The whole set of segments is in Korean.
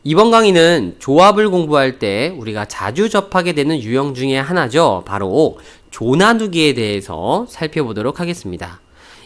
이번 강의는 조합을 공부할 때 우리가 자주 접하게 되는 유형 중에 하나죠. 바로 조 나누기에 대해서 살펴보도록 하겠습니다.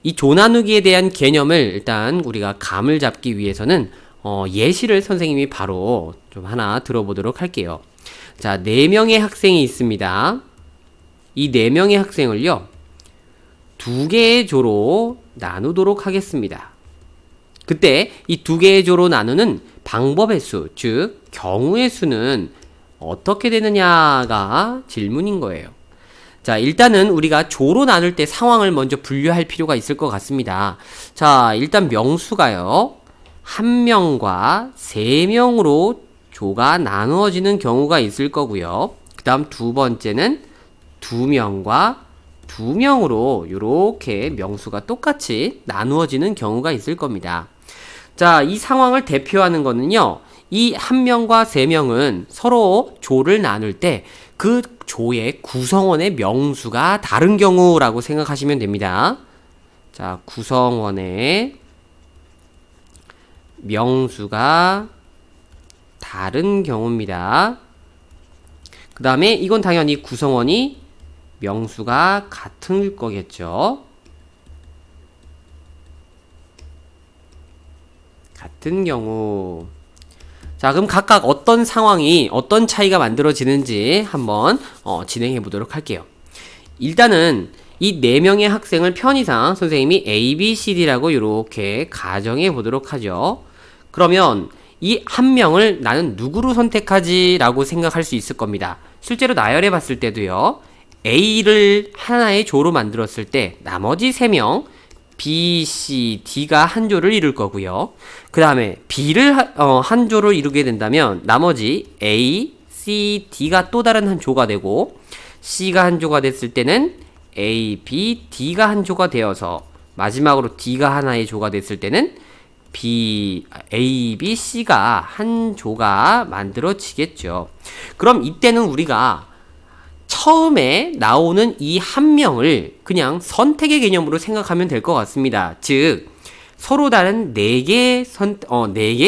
이 조 나누기에 대한 개념을 일단 우리가 감을 잡기 위해서는 예시를 선생님이 바로 좀 하나 들어보도록 할게요. 자, 4명의 학생이 있습니다. 이 4명의 학생을요, 2개의 조로 나누도록 하겠습니다. 그때 이 2개의 조로 나누는 방법의 수, 즉 경우의 수는 어떻게 되느냐가 질문인 거예요. 자, 일단은 우리가 조로 나눌 때 상황을 먼저 분류할 필요가 있을 것 같습니다. 자, 일단 명수가요, 1명과 3명으로 조가 나누어지는 경우가 있을 거고요. 그 다음 두 번째는 2명과 2명으로 이렇게 명수가 똑같이 나누어지는 경우가 있을 겁니다. 자, 이 상황을 대표하는 거는요, 이 1명과 3명은 서로 조를 나눌 때 그 조의 구성원의 명수가 다른 경우라고 생각하시면 됩니다. 자, 구성원의 명수가 다른 경우입니다. 그 다음에 이건 당연히 구성원이 명수가 같을 거겠죠. 같은 경우. 자, 그럼 각각 어떤 상황이 어떤 차이가 만들어지는지 한번 진행해 보도록 할게요. 일단은 이 4명의 학생을 편의상 선생님이 A, B, C, D라고 이렇게 가정해 보도록 하죠. 그러면 이 1명을 나는 누구로 선택하지? 라고 생각할 수 있을 겁니다. 실제로 나열해 봤을 때도요, A를 하나의 조로 만들었을 때 나머지 3명 B, C, D가 한 조를 이룰 거고요. 그 다음에 B를 한 조를 이루게 된다면 나머지 A, C, D가 또 다른 한 조가 되고, C가 한 조가 됐을 때는 A, B, D가 한 조가 되어서 마지막으로 D가 하나의 조가 됐을 때는 A, B, C가 한 조가 만들어지겠죠. 그럼 이때는 우리가 처음에 나오는 이 1명을 그냥 선택의 개념으로 생각하면 될 것 같습니다. 즉, 서로 다른 4개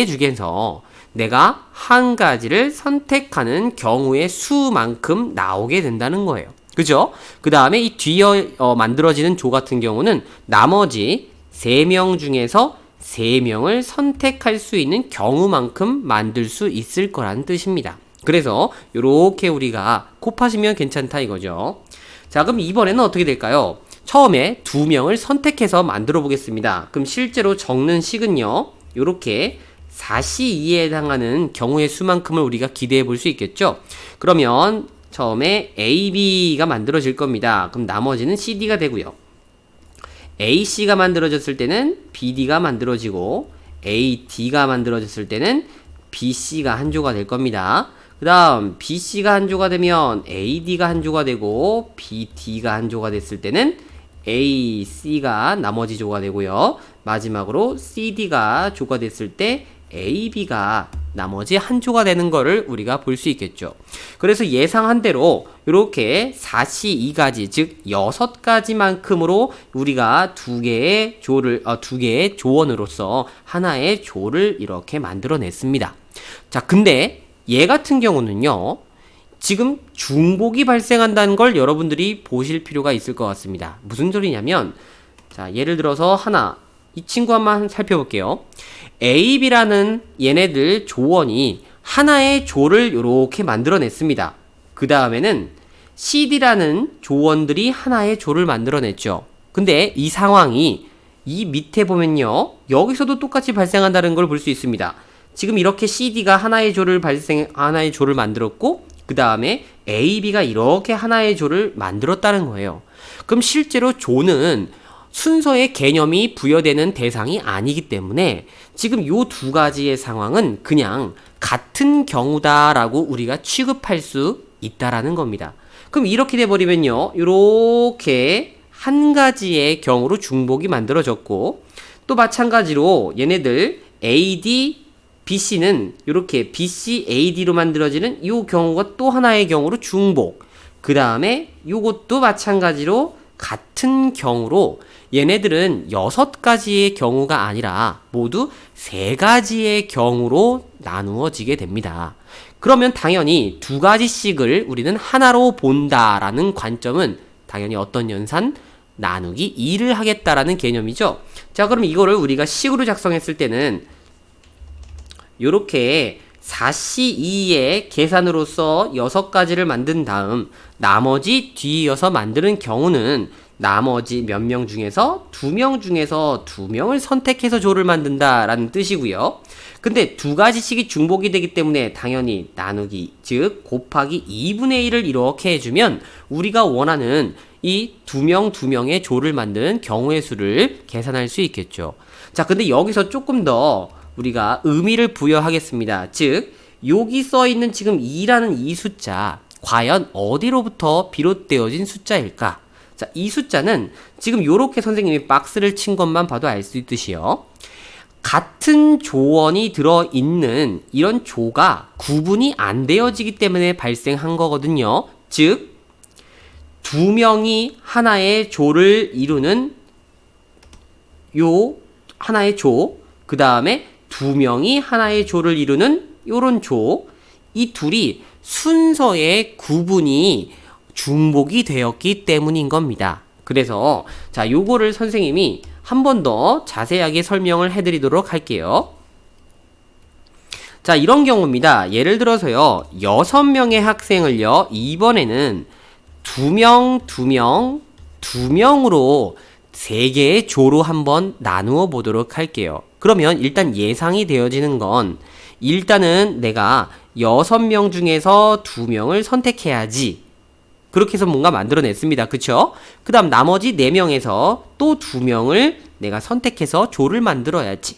중에서 내가 한 가지를 선택하는 경우의 수만큼 나오게 된다는 거예요. 그죠? 그 다음에 이 뒤에 만들어지는 조 같은 경우는 나머지 3명 중에서 3명을 선택할 수 있는 경우만큼 만들 수 있을 거라는 뜻입니다. 그래서 이렇게 우리가 곱하시면 괜찮다 이거죠. 자, 그럼 이번에는 어떻게 될까요? 처음에 2명을 선택해서 만들어 보겠습니다. 그럼 실제로 적는 식은요, 이렇게 4C2에 해당하는 경우의 수만큼을 우리가 기대해 볼 수 있겠죠. 그러면 처음에 A, B가 만들어질 겁니다. 그럼 나머지는 CD가 되고요. AC가 만들어졌을 때는 BD가 만들어지고, AD가 만들어졌을 때는 BC가 한 조가 될 겁니다. 그 다음 BC가 한 조가 되면 AD가 한 조가 되고, BD가 한 조가 됐을 때는 AC가 나머지 조가 되고요. 마지막으로 CD가 조가 됐을 때 AB가 나머지 한 조가 되는 거를 우리가 볼 수 있겠죠. 그래서 예상한 대로 이렇게 4C2가지, 즉 6가지만큼으로 우리가 2개의 조원으로서 하나의 조를 이렇게 만들어냈습니다. 자, 근데 얘 같은 경우는요, 지금 중복이 발생한다는 걸 여러분들이 보실 필요가 있을 것 같습니다. 무슨 소리냐면, 자, 예를 들어서 이 친구 한번 살펴볼게요. A, B라는 얘네들 조원이 하나의 조를 이렇게 만들어냈습니다. 그 다음에는 CD라는 조원들이 하나의 조를 만들어냈죠. 근데 이 상황이 이 밑에 보면요, 여기서도 똑같이 발생한다는 걸 볼 수 있습니다. 지금 이렇게 CD가 하나의 조를 만들었고, 그 다음에 A, B가 이렇게 하나의 조를 만들었다는 거예요. 그럼 실제로 조는 순서의 개념이 부여되는 대상이 아니기 때문에 지금 요 2가지의 상황은 그냥 같은 경우다라고 우리가 취급할 수 있다라는 겁니다. 그럼 이렇게 돼버리면요, 이렇게 한 가지의 경우로 중복이 만들어졌고, 또 마찬가지로 얘네들 AD, BC는 이렇게 BC, AD로 만들어지는 이 경우가 또 하나의 경우로 중복. 그 다음에 이것도 마찬가지로 같은 경우로 얘네들은 6가지의 경우가 아니라 모두 3가지의 경우로 나누어지게 됩니다. 그러면 당연히 2가지씩을 우리는 하나로 본다라는 관점은 당연히 어떤 연산? 나누기 2를 하겠다라는 개념이죠. 자, 그럼 이거를 우리가 식으로 작성했을 때는 요렇게 4C2의 계산으로서 6가지를 만든 다음 나머지 뒤이어서 만드는 경우는 나머지 몇 명 중에서 2명 중에서 2명을 선택해서 조를 만든다라는 뜻이고요. 근데 2가지씩이 중복이 되기 때문에 당연히 나누기, 즉 곱하기 2분의 1을 이렇게 해주면 우리가 원하는 이 2명의 조를 만드는 경우의 수를 계산할 수 있겠죠. 자, 근데 여기서 조금 더 우리가 의미를 부여하겠습니다. 즉 여기 써있는 지금 2라는 이 숫자 과연 어디로부터 비롯되어진 숫자일까? 자, 이 숫자는 지금 요렇게 선생님이 박스를 친 것만 봐도 알 수 있듯이요. 같은 조원이 들어있는 이런 조가 구분이 안 되어지기 때문에 발생한 거거든요. 즉 2명이 하나의 조를 이루는 요 하나의 조, 그 다음에 2명이 하나의 조를 이루는 요런 조, 이 둘이 순서의 구분이 중복이 되었기 때문인 겁니다. 그래서 자, 요거를 선생님이 한 번 더 자세하게 설명을 해드리도록 할게요. 자, 이런 경우입니다. 예를 들어서요, 6명의 학생을요, 이번에는 2명으로 3개의 조로 한번 나누어 보도록 할게요. 그러면 일단 예상이 되어지는 건 일단은 내가 6명 중에서 2명을 선택해야지. 그렇게 해서 뭔가 만들어냈습니다. 그쵸? 그 다음 나머지 4명에서 또 2명을 내가 선택해서 조를 만들어야지.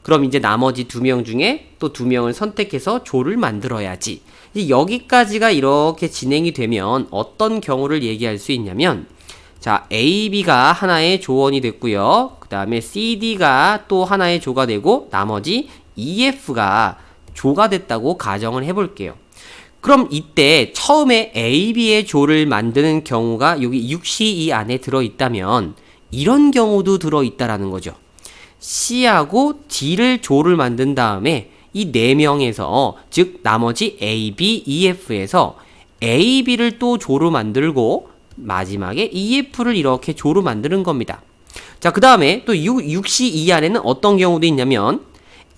그럼 이제 나머지 2명 중에 또 2명을 선택해서 조를 만들어야지. 이제 여기까지가 이렇게 진행이 되면 어떤 경우를 얘기할 수 있냐면, 자, A, B가 하나의 조원이 됐고요. 그 다음에 C, D가 또 하나의 조가 되고 나머지 E, F가 조가 됐다고 가정을 해볼게요. 그럼 이때 처음에 A, B의 조를 만드는 경우가 여기 6C2 안에 들어있다면 이런 경우도 들어있다라는 거죠. C하고 D를 조를 만든 다음에 이 4명에서 즉 나머지 A, B, E, F에서 A, B를 또 조로 만들고 마지막에 E, F를 이렇게 조로 만드는 겁니다. 자, 그 다음에 또 6C2 안에는 어떤 경우도 있냐면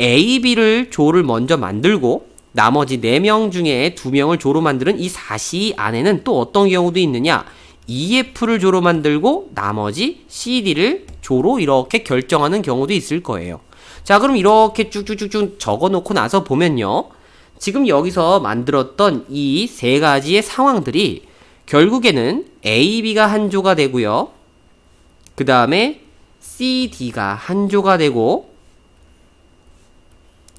A, B를 조를 먼저 만들고 나머지 4명 중에 2명을 조로 만드는 이 4C 안에는 또 어떤 경우도 있느냐, EF를 조로 만들고 나머지 CD를 조로 이렇게 결정하는 경우도 있을 거예요. 자, 그럼 이렇게 쭉쭉쭉쭉 적어놓고 나서 보면요, 지금 여기서 만들었던 이 3가지의 상황들이 결국에는 A, B가 한 조가 되고요, 그 다음에 C, D가 한 조가 되고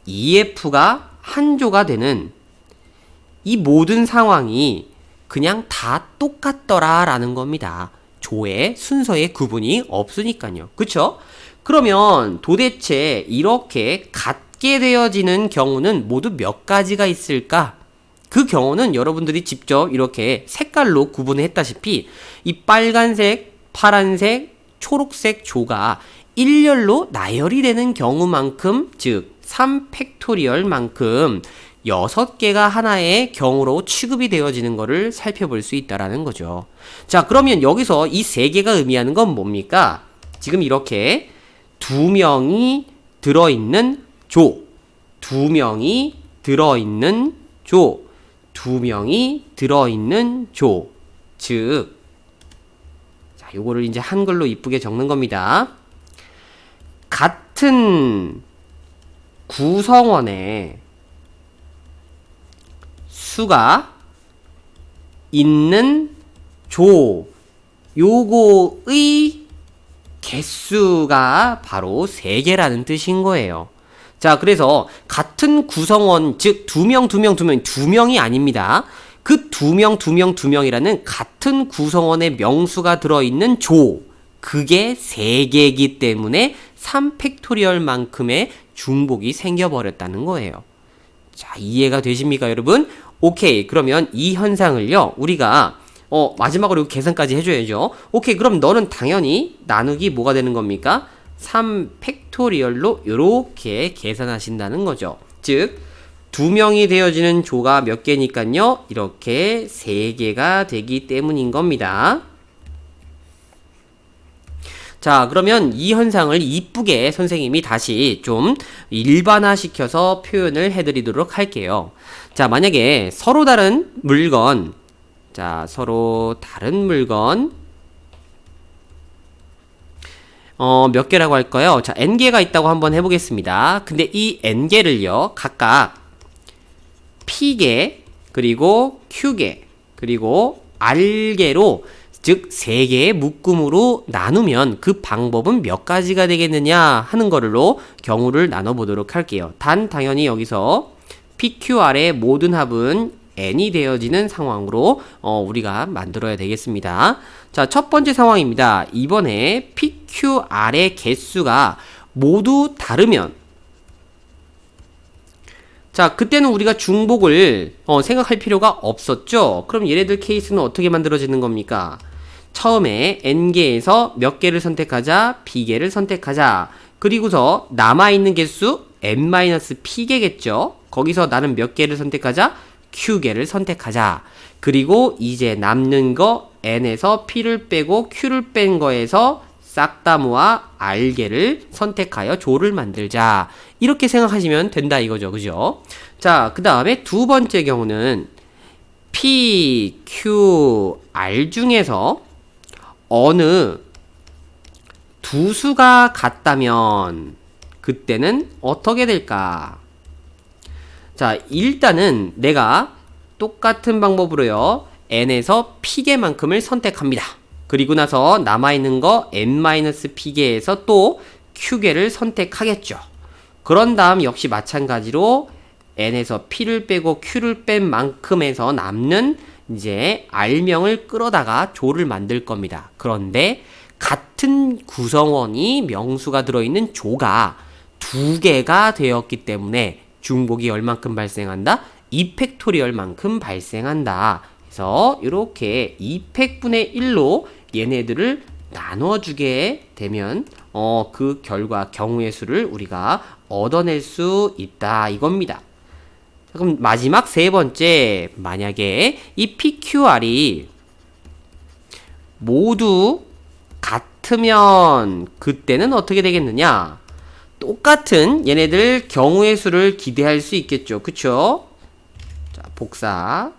EF가 한 조가 되는 이 모든 상황이 그냥 다 똑같더라 라는 겁니다. 조의 순서의 구분이 없으니까요. 그쵸? 그러면 도대체 이렇게 같게 되어지는 경우는 모두 몇 가지가 있을까? 그 경우는 여러분들이 직접 이렇게 색깔로 구분했다시피 이 빨간색, 파란색, 초록색 조가 일렬로 나열이 되는 경우만큼, 즉 3팩토리얼만큼 6개가 하나의 경우로 취급이 되어지는 것을 살펴볼 수 있다라는 거죠. 자, 그러면 여기서 이 3개가 의미하는 건 뭡니까? 지금 이렇게 2명이 들어있는 조, 2명이 들어있는 조, 2명이 들어있는 조, 즉 자, 요거를 이제 한글로 이쁘게 적는 겁니다. 같은 구성원의 수가 있는 조, 요거의 개수가 바로 3개라는 뜻인 거예요. 자, 그래서 같은 구성원, 즉 2명이 아닙니다. 그 2명이라는 같은 구성원의 명수가 들어있는 조, 그게 3개이기 때문에 3팩토리얼만큼의 중복이 생겨버렸다는 거예요. 자, 이해가 되십니까, 여러분? 오케이. 그러면 이 현상을요, 우리가 마지막으로 계산까지 해줘야죠. 오케이, 그럼 너는 당연히 나누기 뭐가 되는 겁니까? 3 팩토리얼로 요렇게 계산하신다는 거죠. 즉 2명이 되어지는 조가 몇 개니까요? 이렇게 3개가 되기 때문인 겁니다. 자, 그러면 이 현상을 이쁘게 선생님이 다시 좀 일반화시켜서 표현을 해드리도록 할게요. 자, 만약에 서로 다른 물건, 몇 개라고 할까요? 자, n개가 있다고 한번 해보겠습니다. 근데 이 n개를요, 각각 p개, 그리고 q개, 그리고 r개로, 즉 3개의 묶음으로 나누면 그 방법은 몇 가지가 되겠느냐 하는 거로 경우를 나눠보도록 할게요. 단 당연히 여기서 PQR의 모든 합은 n이 되어지는 상황으로 우리가 만들어야 되겠습니다. 자, 첫 번째 상황입니다. 이번에 PQR의 개수가 모두 다르면, 자, 그때는 우리가 중복을 생각할 필요가 없었죠. 그럼 얘네들 케이스는 어떻게 만들어지는 겁니까? 처음에 n개에서 몇 개를 선택하자, p개를 선택하자. 그리고서 남아있는 개수 n-p개겠죠. 거기서 나는 몇 개를 선택하자, q개를 선택하자. 그리고 이제 남는 거 n에서 p를 빼고 q를 뺀 거에서 싹 다 모아 r개를 선택하여 조를 만들자. 이렇게 생각하시면 된다 이거죠. 그죠? 자, 그 다음에 두 번째 경우는 p, q, r 중에서 어느 두 수가 같다면 그때는 어떻게 될까? 자, 일단은 내가 똑같은 방법으로요, n에서 p개만큼을 선택합니다. 그리고 나서 남아있는 거 n-p개에서 또 q개를 선택하겠죠. 그런 다음 역시 마찬가지로 n에서 p를 빼고 q를 뺀 만큼에서 남는 이제 r명을 끌어다가 조를 만들 겁니다. 그런데 같은 구성원이 명수가 들어있는 조가 2개가 되었기 때문에 중복이 얼만큼 발생한다? 2팩토리얼만큼 발생한다. 그래서 이렇게 2팩분의 1로 얘네들을 나눠주게 되면 그 결과 경우의 수를 우리가 얻어낼 수 있다 이겁니다. 그럼 마지막 세 번째, 만약에 이 PQR이 모두 같으면 그때는 어떻게 되겠느냐? 똑같은 얘네들 경우의 수를 기대할 수 있겠죠. 그쵸? 자, 복사.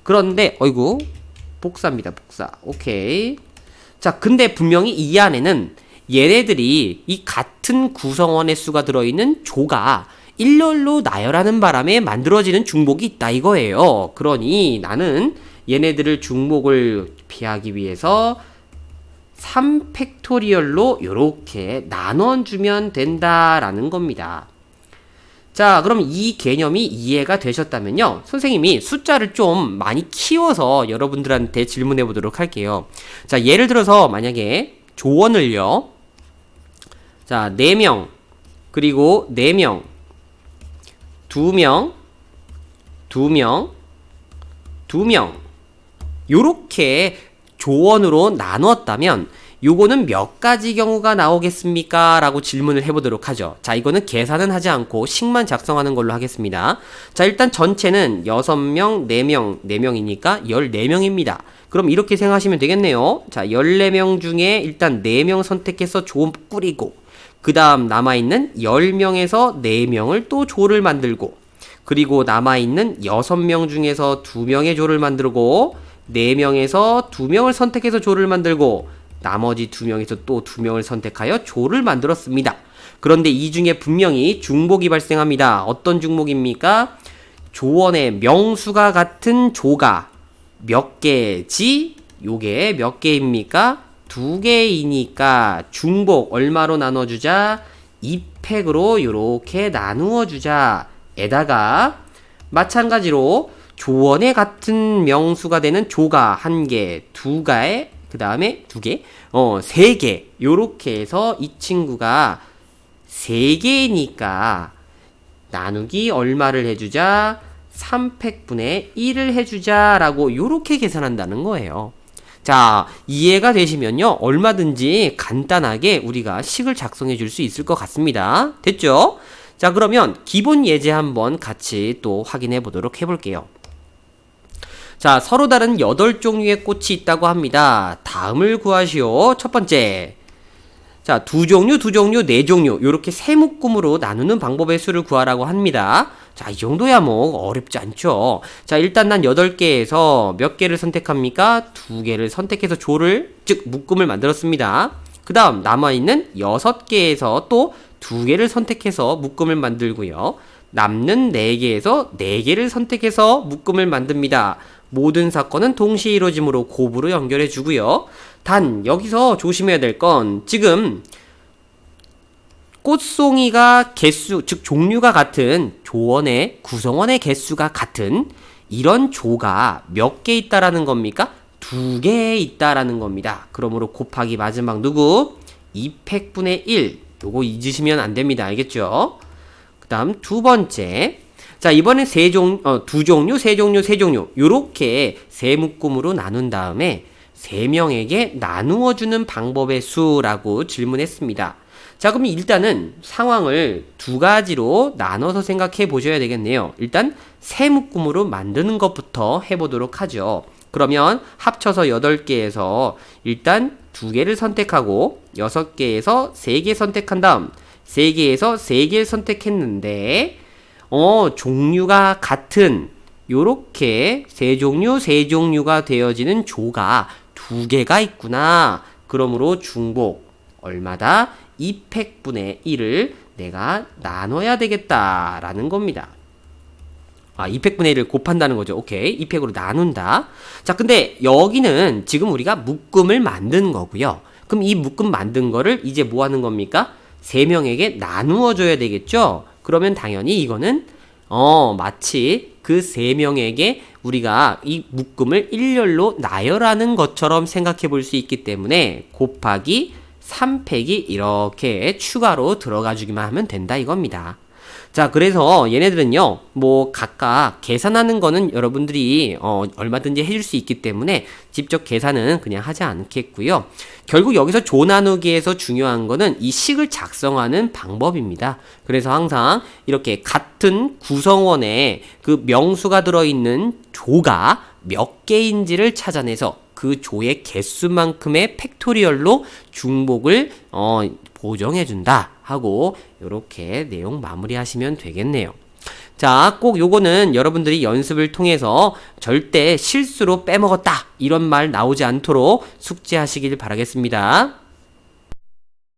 그런데 어이구, 복사입니다. 복사. 오케이. 자, 근데 분명히 이 안에는 얘네들이 이 같은 구성원의 수가 들어있는 조가 일렬로 나열하는 바람에 만들어지는 중복이 있다 이거예요. 그러니 나는 얘네들을 중복을 피하기 위해서 3팩토리얼로 이렇게 나눠주면 된다라는 겁니다. 자, 그럼 이 개념이 이해가 되셨다면요, 선생님이 숫자를 좀 많이 키워서 여러분들한테 질문해 보도록 할게요. 자, 예를 들어서 만약에 조원을요, 자, 4명, 그리고 4명, 2명, 2명, 2명 요렇게 조원으로 나누었다면 요거는 몇 가지 경우가 나오겠습니까? 라고 질문을 해보도록 하죠. 자, 이거는 계산은 하지 않고 식만 작성하는 걸로 하겠습니다. 자, 일단 전체는 6명, 4명, 4명이니까 14명입니다. 그럼 이렇게 생각하시면 되겠네요. 자, 14명 중에 일단 4명 선택해서 조 꾸리고, 그 다음 남아있는 10명에서 4명을 또 조를 만들고, 그리고 남아있는 6명 중에서 2명의 조를 만들고, 4명에서 2명을 선택해서 조를 만들고, 나머지 2명에서 또 2명을 선택하여 조를 만들었습니다. 그런데 이 중에 분명히 중복이 발생합니다. 어떤 중복입니까? 조원의 명수가 같은 조가 몇 개지? 요게 몇 개입니까? 2개이니까 중복 얼마로 나눠주자? 2팩으로 요렇게 나누어주자. 에다가 마찬가지로 조원의 같은 명수가 되는 조가 1개, 2개, 그 다음에 2개, 3개 요렇게 해서 이 친구가 3개니까 나누기 얼마를 해주자? 3팩분의 1을 해주자라고 요렇게 계산한다는 거예요. 자, 이해가 되시면요, 얼마든지 간단하게 우리가 식을 작성해 줄 수 있을 것 같습니다. 됐죠? 자, 그러면 기본 예제 한번 같이 또 확인해 보도록 해볼게요. 자, 서로 다른 8종류의 꽃이 있다고 합니다. 다음을 구하시오. 첫 번째. 자, 두 종류, 네 종류, 요렇게 세 묶음으로 나누는 방법의 수를 구하라고 합니다. 자, 이 정도야 뭐 어렵지 않죠. 자, 일단 난 8개에서 몇 개를 선택합니까? 2개를 선택해서 조를, 즉 묶음을 만들었습니다. 그 다음 남아있는 6개에서 또 2개를 선택해서 묶음을 만들고요. 남는 4개에서 4개를 선택해서 묶음을 만듭니다. 모든 사건은 동시에 이루어지므로 곱으로 연결해 주고요. 단 여기서 조심해야 될 건 지금 꽃송이가 개수, 즉 종류가 같은 조원의 구성원의 개수가 같은 이런 조가 몇 개 있다라는 겁니까? 2개 있다라는 겁니다. 그러므로 곱하기 마지막 누구? 2팩분의 1. 요거 잊으시면 안 됩니다. 알겠죠? 그 다음 두 번째. 자, 이번엔 두 종류, 세 종류. 요렇게 세 묶음으로 나눈 다음에 3명에게 나누어주는 방법의 수라고 질문했습니다. 자, 그럼 일단은 상황을 2가지로 나눠서 생각해 보셔야 되겠네요. 일단 세 묶음으로 만드는 것부터 해보도록 하죠. 그러면 합쳐서 8개에서 일단 2개를 선택하고 6개에서 3개 선택한 다음 3개에서 3개를 선택했는데 종류가 같은 요렇게 세 종류가 되어지는 조가 2개가 있구나. 그러므로 중복 얼마다? 2팩분의 1을 내가 나눠야 되겠다라는 겁니다. 2팩분의 1을 곱한다는 거죠. 오케이. 2팩으로 나눈다. 자, 근데 여기는 지금 우리가 묶음을 만든 거고요. 그럼 이 묶음 만든 거를 이제 뭐 하는 겁니까? 3명에게 나누어 줘야 되겠죠? 그러면 당연히 이거는 마치 그 3명에게 우리가 이 묶음을 일렬로 나열하는 것처럼 생각해 볼 수 있기 때문에 곱하기 3팩이 이렇게 추가로 들어가 주기만 하면 된다 이겁니다. 자, 그래서 얘네들은요, 뭐 각각 계산하는 거는 여러분들이 얼마든지 해줄 수 있기 때문에 직접 계산은 그냥 하지 않겠고요. 결국 여기서 조 나누기에서 중요한 거는 이 식을 작성하는 방법입니다. 그래서 항상 이렇게 같은 구성원에 그 명수가 들어있는 조가 몇 개인지를 찾아내서 그 조의 개수만큼의 팩토리얼로 중복을 보정해준다 하고 이렇게 내용 마무리하시면 되겠네요. 자, 꼭 요거는 여러분들이 연습을 통해서 절대 실수로 빼먹었다 이런 말 나오지 않도록 숙지하시길 바라겠습니다.